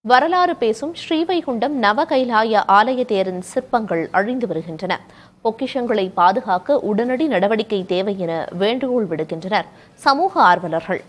வரலாறு பேசும் ஸ்ரீவைகுண்டம் நவகைலாய ஆலய தேரின் சிற்பங்கள் அழிந்து வருகின்றன. பொக்கிஷங்களை பாதுகாக்க உடனடி நடவடிக்கை தேவை என வேண்டுகோள் விடுக்கின்றனர் சமூக ஆர்வலர்கள்.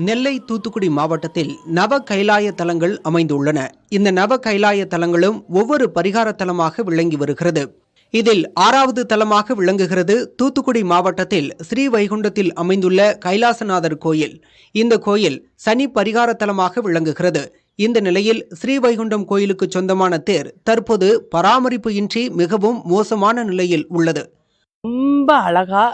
நெல்லை, தூத்துக்குடி மாவட்டத்தில் நவ கைலாய தலங்கள் அமைந்துள்ளன. இந்த நவ கைலாய தலங்களும் ஒவ்வொரு பரிகார தலமாக விளங்கி வருகிறது. இதில் 6வது தலமாக விளங்குகிறது தூத்துக்குடி மாவட்டத்தில் ஸ்ரீவைகுண்டத்தில் அமைந்துள்ள கைலாசநாதர் கோயில். இந்த கோயில் சனி பரிகார தலமாக விளங்குகிறது. இந்த நிலையில் ஸ்ரீவைகுண்டம் கோயிலுக்கு சொந்தமான தேர் தற்போது பராமரிப்பு இன்றி மிகவும் மோசமான நிலையில் உள்ளது. ரொம்ப அழகா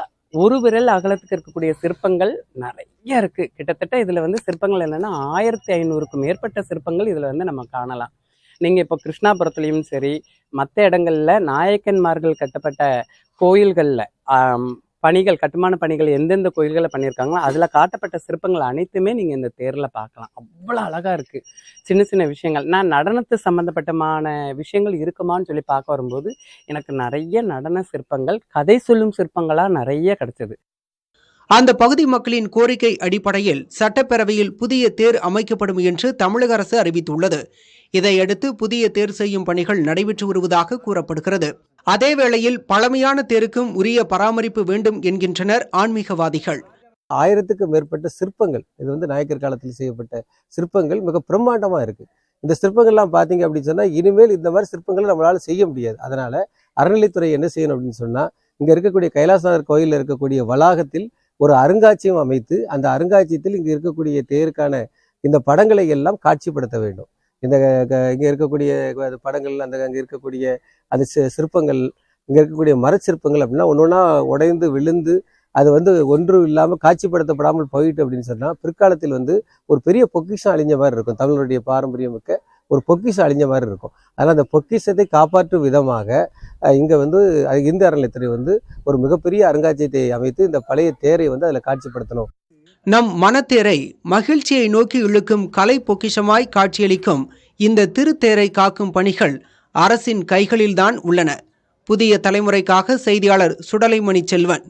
ஒரு விரல் அகலத்துக்கு இருக்கக்கூடிய சிற்பங்கள் நிறைய இருக்கு. கிட்டத்தட்ட இதுல சிற்பங்கள் என்னன்னா 1500க்கும் மேற்பட்ட சிற்பங்கள் இதுல நம்ம காணலாம். நீங்க இப்போ கிருஷ்ணாபுரத்துலயும் சரி, மற்ற இடங்கள்ல நாயக்கன்மார்கள் கட்டப்பட்ட கோயில்கள்ல பணிகள், கட்டுமான பணிகள் எந்தெந்த கோயில்களை பண்ணியிருக்காங்களோ அதுல காட்டப்பட்ட சிற்பங்கள் அனைத்துமே நீங்க இந்த தேர்ல பார்க்கலாம். அவ்வளவு அழகா இருக்கு. சின்ன சின்ன விஷயங்கள், நான் நடனத்து சம்பந்தப்பட்டமான விஷயங்கள் இருக்குமான்னு சொல்லி பார்க்க வரும்போது எனக்கு நிறைய நடன சிற்பங்கள், கதை சொல்லும் சிற்பங்களா நிறைய கிடைச்சது. அந்த பகுதி மக்களின் கோரிக்கை அடிப்படையில் சட்டப்பேரவையில் புதிய தேர் அமைக்கப்படும் என்று தமிழக அரசு அறிவித்துள்ளது. இதையடுத்து புதிய தேர் செய்யும் பணிகள் நடைபெற்று வருவதாக கூறப்படுகிறது. அதேவேளையில் பழமையான தேருக்கும் உரிய பராமரிப்பு வேண்டும் என்கின்றனர் ஆன்மீகவாதிகள். 1000க்கும் மேற்பட்ட சிற்பங்கள், இது நாயக்கர் காலத்தில் செய்யப்பட்ட சிற்பங்கள் மிக பிரம்மாண்டமா இருக்கு. இந்த சிற்பங்கள்லாம் பார்த்தீங்க அப்படின்னு சொன்னா இனிமேல் இந்த மாதிரி சிற்பங்களை நம்மளால செய்ய முடியாது. அதனால அறநிலைத்துறை என்ன செய்யணும் அப்படின்னு சொன்னா, இங்க இருக்கக்கூடிய கைலாசநாதர் கோயிலில் இருக்கக்கூடிய வளாகத்தில் ஒரு அருங்காட்சியகம் அமைத்து அந்த அருங்காட்சியத்தில் இங்க இருக்கக்கூடிய தேருக்கான இந்த படங்களை எல்லாம் காட்சிப்படுத்த வேண்டும். இந்த இங்க இருக்கக்கூடிய படங்கள், அங்க இருக்கக்கூடிய அந்த சிற்பங்கள், இங்க இருக்கக்கூடிய மரச்சிற்பங்கள் அப்படின்னா ஒன்னொன்னா உடைந்து விழுந்து அது ஒன்றும் இல்லாமல் காட்சிப்படுத்தப்படாமல் போயிட்டு அப்படின்னு சொன்னா பிற்காலத்தில் ஒரு பெரிய பொக்கிஷம் அழிஞ்ச மாதிரி இருக்கும். தமிழருடைய பாரம்பரியம் மிக்க ஒரு பொக்கிஷம் அழிஞ்ச மாதிரி இருக்கும். அதனால் அந்த பொக்கிஷத்தை காப்பாற்றும் விதமாக இங்கே இந்து அறநிலையத்துறை ஒரு மிகப்பெரிய அருங்காட்சியகத்தை அமைத்து இந்த பழைய தேரை அதில் காட்சிப்படுத்தணும். நம் மனத்தேரை மகிழ்ச்சியை நோக்கி இழுக்கும் கலை பொக்கிஷமாய் காட்சியளிக்கும் இந்த திருத்தேரை காக்கும் பணிகள் அரசின் கைகளில்தான் உள்ளன. புதிய தலைமுறைக்காக செய்தியாளர் சுடலைமணி செல்வன்.